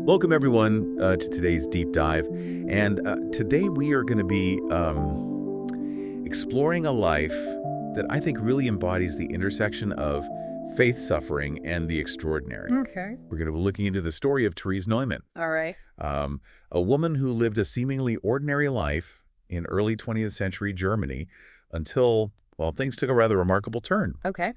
Welcome, everyone, to today's deep dive. And today we are going to be exploring a life that I think really embodies the intersection of faith, suffering, and the extraordinary. Okay. We're going to be looking into the story of Therese Neumann, All right. a woman who lived a seemingly ordinary life in early 20th century Germany until, well, things took a rather remarkable turn. Okay.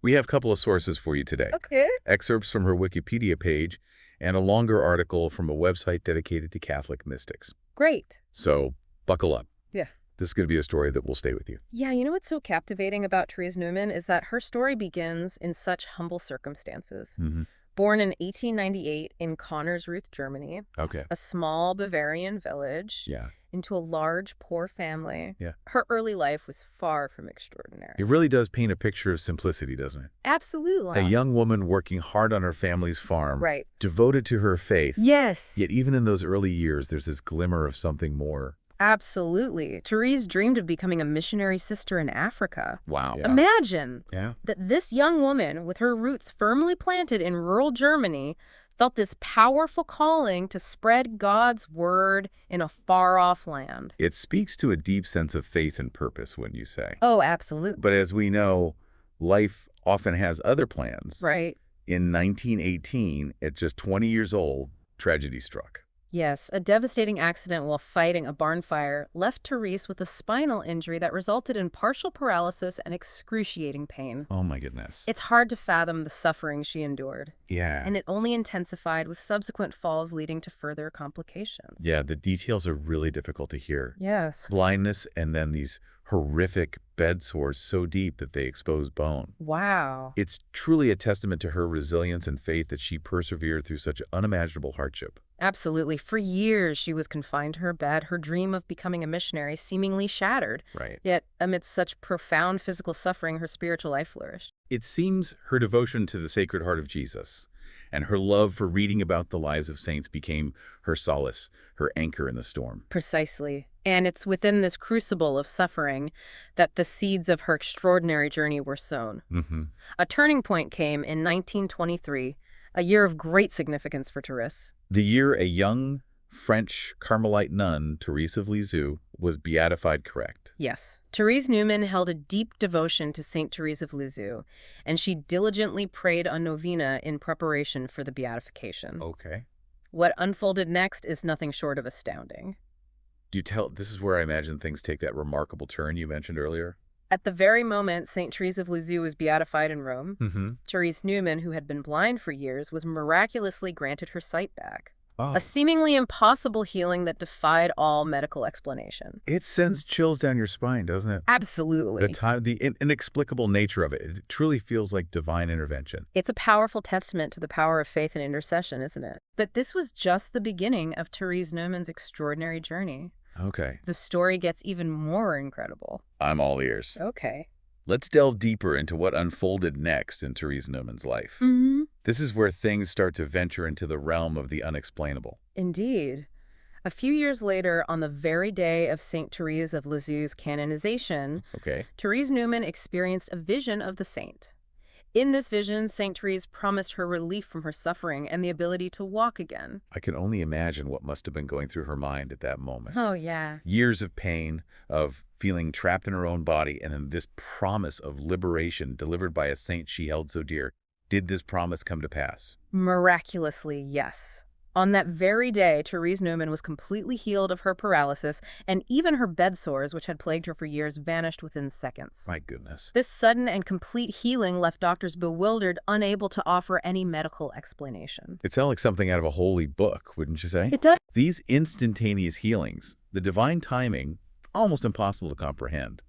We have a couple of sources for you today. Okay. Excerpts from her Wikipedia page and a longer article from a website dedicated to Catholic mystics. Great. So buckle up. Yeah. This is going to be a story that will stay with you. Yeah, you know what's so captivating about Therese Neumann is that her story begins in such humble circumstances. Mm-hmm. Born in 1898 in Konnersreuth, Germany, Okay. a small Bavarian village, Yeah. into a large, poor family. Yeah. Her early life was far from extraordinary. It really does paint a picture of simplicity, doesn't it? Absolutely. A young woman working hard on her family's farm, Right. devoted to her faith. Yes. Yet even in those early years, there's this glimmer of something more. Absolutely. Therese dreamed of becoming a missionary sister in Africa. Wow. Imagine Yeah. that this young woman, with her roots firmly planted in rural Germany, felt this powerful calling to spread God's word in a far-off land. It speaks to a deep sense of faith and purpose, wouldn't you say? Oh, absolutely. But as we know, life often has other plans. Right. In 1918, at just 20 years old, tragedy struck. Yes, a devastating accident while fighting a barn fire left Therese with a spinal injury that resulted in partial paralysis and excruciating pain. Oh my goodness. It's hard to fathom the suffering she endured. Yeah. And it only intensified with subsequent falls leading to further complications. Yeah, the details are really difficult to hear. Yes. Blindness and then these horrific bed sores so deep that they expose bone. Wow. It's truly a testament to her resilience and faith that she persevered through such unimaginable hardship. Absolutely. For years, she was confined to her bed, her dream of becoming a missionary seemingly shattered. Right. Yet, amidst such profound physical suffering, her spiritual life flourished. It seems her devotion to the Sacred Heart of Jesus and her love for reading about the lives of saints became her solace, her anchor in the storm. Precisely. And it's within this crucible of suffering that the seeds of her extraordinary journey were sown. Mm-hmm. A turning point came in 1923, a year of great significance for Therese. The year a young French Carmelite nun, Thérèse of Lisieux, was beatified, correct? Yes. Therese Neumann held a deep devotion to Saint Thérèse of Lisieux, and she diligently prayed a novena in preparation for the beatification. Okay. What unfolded next is nothing short of astounding. This is where I imagine things take that remarkable turn you mentioned earlier? At the very moment Saint Thérèse of Lisieux was beatified in Rome, Mm-hmm. Therese Neumann, who had been blind for years, was miraculously granted her sight back. Oh. A seemingly impossible healing that defied all medical explanation. It sends chills down your spine, doesn't it? Absolutely. The inexplicable nature of it. It truly feels like divine intervention. It's a powerful testament to the power of faith and intercession, isn't it? But this was just the beginning of Therese Neumann's extraordinary journey. Okay. The story gets even more incredible. I'm all ears. Okay. Let's delve deeper into what unfolded next in Therese Neumann's life. Mm-hmm. This is where things start to venture into the realm of the unexplainable. Indeed. A few years later, on the very day of Saint Thérèse of Lisieux's canonization, Okay. Therese Neumann experienced a vision of the saint. In this vision, Saint Therese promised her relief from her suffering and the ability to walk again. I can only imagine what must have been going through her mind at that moment. Oh, yeah. Years of pain, of feeling trapped in her own body, and then this promise of liberation delivered by a saint she held so dear. Did this promise come to pass? Miraculously, yes. On that very day, Therese Neumann was completely healed of her paralysis, and even her bed sores, which had plagued her for years, vanished within seconds. My goodness. This sudden and complete healing left doctors bewildered, unable to offer any medical explanation. It sounds like something out of a holy book, wouldn't you say? It does. These instantaneous healings, the divine timing, almost impossible to comprehend.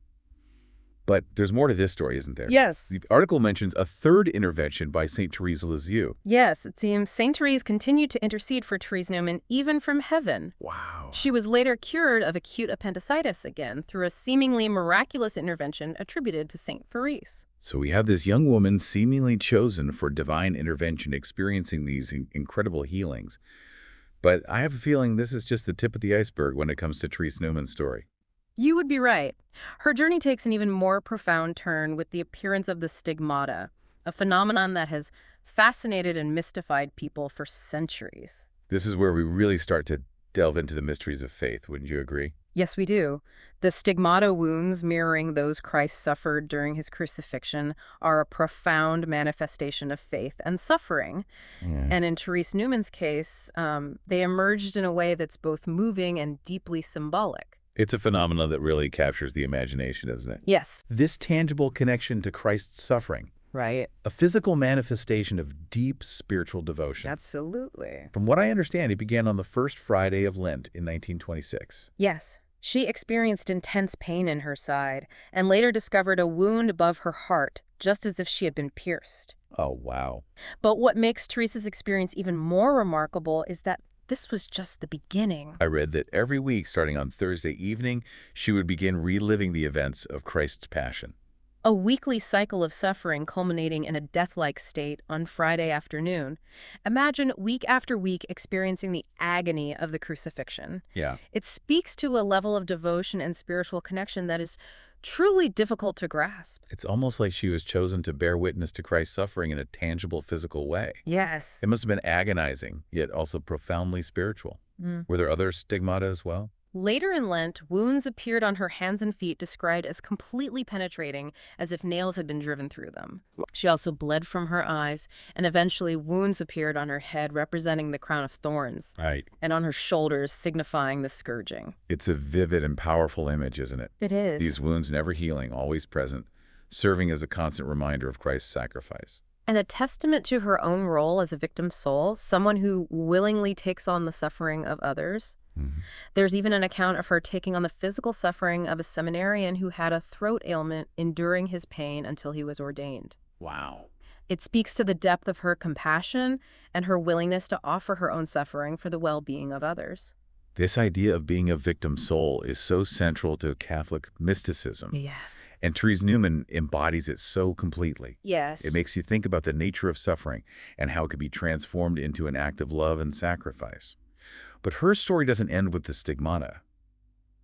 But there's more to this story, isn't there? Yes. The article mentions a third intervention by St. Thérèse of Lisieux. Yes, it seems Saint Therese continued to intercede for Therese Neumann even from heaven. Wow. She was later cured of acute appendicitis again through a seemingly miraculous intervention attributed to Saint Therese. So we have this young woman seemingly chosen for divine intervention experiencing these incredible healings. But I have a feeling this is just the tip of the iceberg when it comes to Therese Neumann's story. You would be right. Her journey takes an even more profound turn with the appearance of the stigmata, a phenomenon that has fascinated and mystified people for centuries. This is where we really start to delve into the mysteries of faith, wouldn't you agree? Yes, we do. The stigmata wounds, mirroring those Christ suffered during his crucifixion, are a profound manifestation of faith and suffering. Yeah. And in Therese Neumann's case, they emerged in a way that's both moving and deeply symbolic. It's a phenomenon that really captures the imagination, isn't it? Yes. This tangible connection to Christ's suffering, Right. a physical manifestation of deep spiritual devotion. Absolutely. From what I understand, it began on the first Friday of Lent in 1926. Yes. She experienced intense pain in her side and later discovered a wound above her heart, just as if she had been pierced. Oh, wow. But what makes Therese's experience even more remarkable is that this was just the beginning. I read that every week, starting on Thursday evening, she would begin reliving the events of Christ's Passion. A weekly cycle of suffering culminating in a death-like state on Friday afternoon. Imagine week after week experiencing the agony of the crucifixion. Yeah. It speaks to a level of devotion and spiritual connection that is truly difficult to grasp. It's almost like she was chosen to bear witness to Christ's suffering in a tangible physical way. Yes. It must have been agonizing, yet also profoundly spiritual. Were there other stigmata as well? Later in Lent, wounds appeared on her hands and feet described as completely penetrating, as if nails had been driven through them. She also bled from her eyes, and eventually wounds appeared on her head representing the crown of thorns, Right. and on her shoulders signifying the scourging. It's a vivid and powerful image, isn't it? It is. These wounds never healing, always present, serving as a constant reminder of Christ's sacrifice. And a testament to her own role as a victim soul, someone who willingly takes on the suffering of others. There's even an account of her taking on the physical suffering of a seminarian who had a throat ailment, enduring his pain until he was ordained. Wow. It speaks to the depth of her compassion and her willingness to offer her own suffering for the well-being of others. This idea of being a victim soul is so central to Catholic mysticism. Yes. And Therese Neumann embodies it so completely. Yes. It makes you think about the nature of suffering and how it could be transformed into an act of love and sacrifice. But her story doesn't end with the stigmata.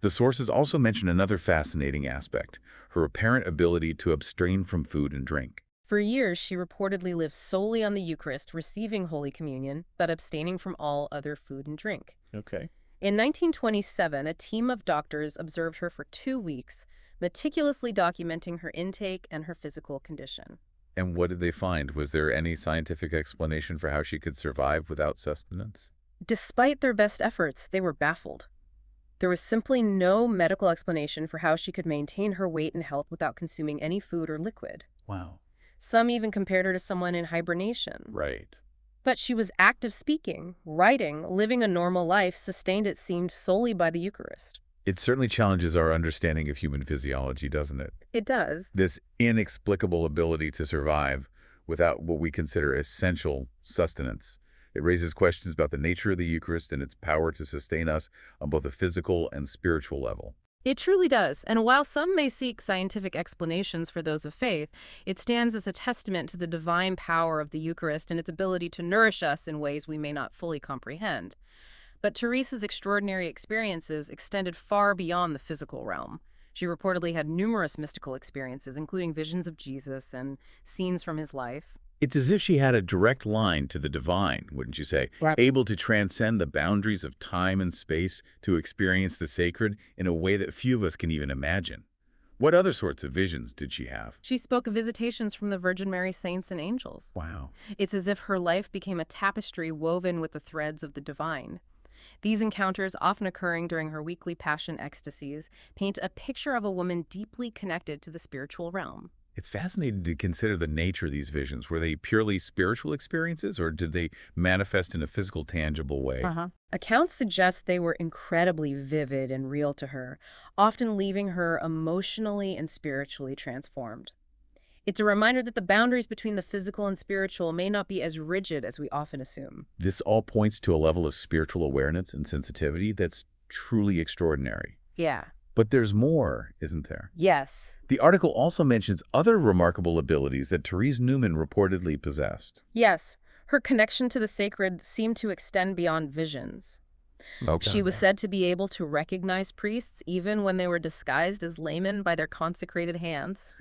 The sources also mention another fascinating aspect, her apparent ability to abstain from food and drink. For years, she reportedly lived solely on the Eucharist, receiving Holy Communion, but abstaining from all other food and drink. Okay. In 1927, a team of doctors observed her for 2 weeks, meticulously documenting her intake and her physical condition. And what did they find? Was there any scientific explanation for how she could survive without sustenance? Despite their best efforts, they were baffled. There was simply no medical explanation for how she could maintain her weight and health without consuming any food or liquid. Wow. Some even compared her to someone in hibernation. Right. But she was active speaking, writing, living a normal life, sustained, it seemed, solely by the Eucharist. It certainly challenges our understanding of human physiology, doesn't it? It does. This inexplicable ability to survive without what we consider essential sustenance. It raises questions about the nature of the Eucharist and its power to sustain us on both a physical and spiritual level. It truly does. And while some may seek scientific explanations for those of faith, it stands as a testament to the divine power of the Eucharist and its ability to nourish us in ways we may not fully comprehend. But Therese's extraordinary experiences extended far beyond the physical realm. She reportedly had numerous mystical experiences, including visions of Jesus and scenes from his life. It's as if she had a direct line to the divine, wouldn't you say? Right. Able to transcend the boundaries of time and space to experience the sacred in a way that few of us can even imagine. What other sorts of visions did she have? She spoke of visitations from the Virgin Mary, saints, and angels. Wow. It's as if her life became a tapestry woven with the threads of the divine. These encounters, often occurring during her weekly passion ecstasies, paint a picture of a woman deeply connected to the spiritual realm. It's fascinating to consider the nature of these visions. Were they purely spiritual experiences, or did they manifest in a physical, tangible way? Accounts suggest they were incredibly vivid and real to her, often leaving her emotionally and spiritually transformed. It's a reminder that the boundaries between the physical and spiritual may not be as rigid as we often assume. This all points to a level of spiritual awareness and sensitivity that's truly extraordinary. Yeah. But there's more, isn't there? Yes. The article also mentions other remarkable abilities that Therese Neumann reportedly possessed. Yes. Her connection to the sacred seemed to extend beyond visions. She was Okay. said to be able to recognize priests even when they were disguised as laymen by their consecrated hands.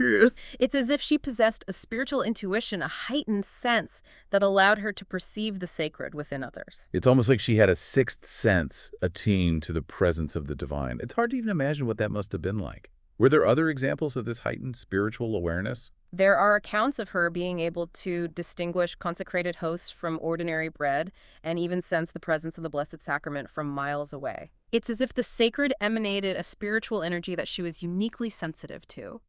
It's as if she possessed a spiritual intuition, a heightened sense that allowed her to perceive the sacred within others. It's almost like she had a sixth sense attuned to the presence of the divine. It's hard to even imagine what that must have been like. Were there other examples of this heightened spiritual awareness? There are accounts of her being able to distinguish consecrated hosts from ordinary bread and even sense the presence of the Blessed Sacrament from miles away. It's as if the sacred emanated a spiritual energy that she was uniquely sensitive to.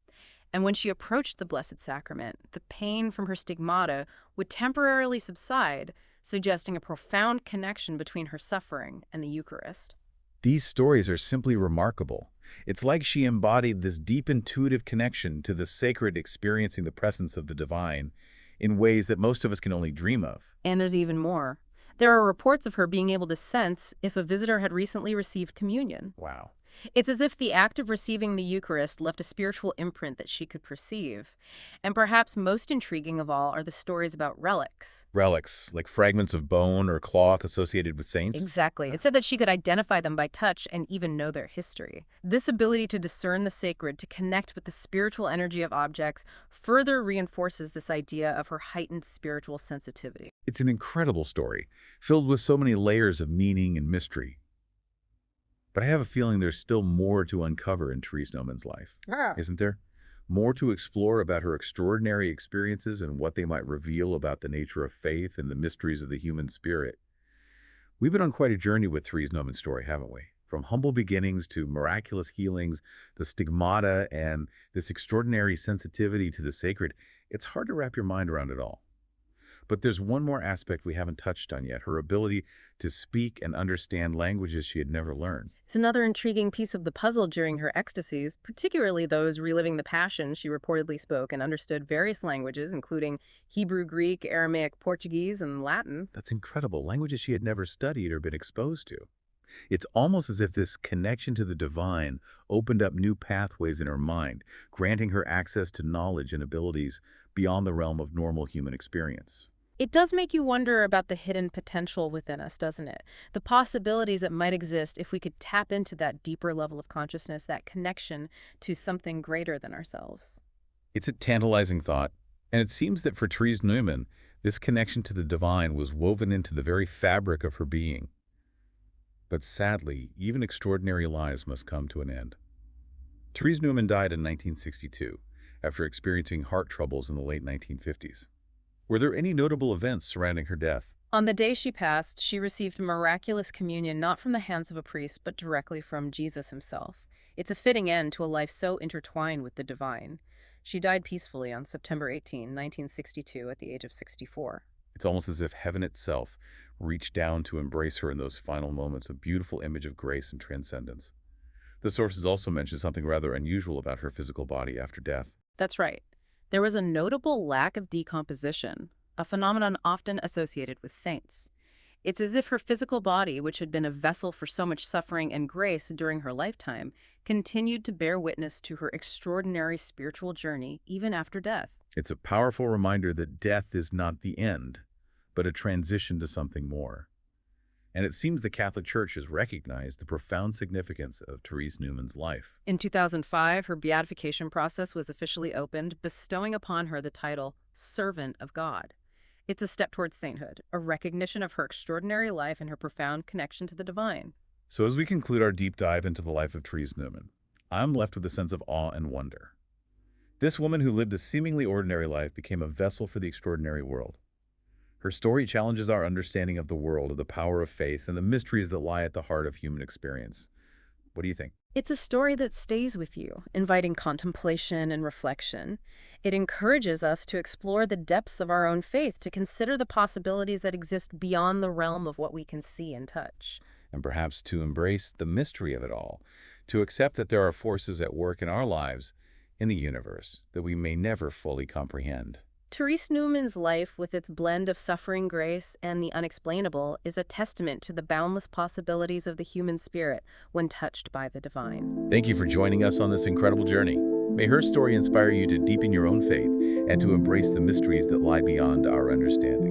And when she approached the Blessed Sacrament, the pain from her stigmata would temporarily subside, suggesting a profound connection between her suffering and the Eucharist. These stories are simply remarkable. It's like she embodied this deep intuitive connection to the sacred, experiencing the presence of the divine in ways that most of us can only dream of. And there's even more. There are reports of her being able to sense if a visitor had recently received communion. Wow. It's as if the act of receiving the Eucharist left a spiritual imprint that she could perceive. And perhaps most intriguing of all are the stories about relics. Relics, like fragments of bone or cloth associated with saints? Exactly. It said that she could identify them by touch and even know their history. This ability to discern the sacred, to connect with the spiritual energy of objects, further reinforces this idea of her heightened spiritual sensitivity. It's an incredible story, filled with so many layers of meaning and mystery. But I have a feeling there's still more to uncover in Therese Neumann's life, isn't there? More to explore about her extraordinary experiences and what they might reveal about the nature of faith and the mysteries of the human spirit. We've been on quite a journey with Therese Neumann's story, haven't we? From humble beginnings to miraculous healings, the stigmata, and this extraordinary sensitivity to the sacred. It's hard to wrap your mind around it all. But there's one more aspect we haven't touched on yet, her ability to speak and understand languages she had never learned. It's another intriguing piece of the puzzle during her ecstasies, particularly those reliving the Passion. She reportedly spoke and understood various languages, including Hebrew, Greek, Aramaic, Portuguese, and Latin. That's incredible, languages she had never studied or been exposed to. It's almost as if this connection to the divine opened up new pathways in her mind, granting her access to knowledge and abilities beyond the realm of normal human experience. It does make you wonder about the hidden potential within us, doesn't it? The possibilities that might exist if we could tap into that deeper level of consciousness, that connection to something greater than ourselves. It's a tantalizing thought, and it seems that for Therese Neumann, this connection to the divine was woven into the very fabric of her being. But sadly, even extraordinary lives must come to an end. Therese Neumann died in 1962 after experiencing heart troubles in the late 1950s. Were there any notable events surrounding her death? On the day she passed, she received miraculous communion not from the hands of a priest, but directly from Jesus himself. It's a fitting end to a life so intertwined with the divine. She died peacefully on September 18, 1962, at the age of 64. It's almost as if heaven itself reached down to embrace her in those final moments, a beautiful image of grace and transcendence. The sources also mention something rather unusual about her physical body after death. That's right. There was a notable lack of decomposition, a phenomenon often associated with saints. It's as if her physical body, which had been a vessel for so much suffering and grace during her lifetime, continued to bear witness to her extraordinary spiritual journey even after death. It's a powerful reminder that death is not the end, but a transition to something more. And it seems the Catholic Church has recognized the profound significance of Therese Neumann's life. In 2005, her beatification process was officially opened, bestowing upon her the title Servant of God. It's a step towards sainthood, a recognition of her extraordinary life and her profound connection to the divine. So as we conclude our deep dive into the life of Therese Neumann, I'm left with a sense of awe and wonder. This woman who lived a seemingly ordinary life became a vessel for the extraordinary world. Her story challenges our understanding of the world, of the power of faith, and the mysteries that lie at the heart of human experience. What do you think? It's a story that stays with you, inviting contemplation and reflection. It encourages us to explore the depths of our own faith, to consider the possibilities that exist beyond the realm of what we can see and touch. And perhaps to embrace the mystery of it all, to accept that there are forces at work in our lives, in the universe, that we may never fully comprehend. Therese Neumann's life, with its blend of suffering, grace, and the unexplainable, is a testament to the boundless possibilities of the human spirit when touched by the divine. Thank you for joining us on this incredible journey. May her story inspire you to deepen your own faith and to embrace the mysteries that lie beyond our understanding.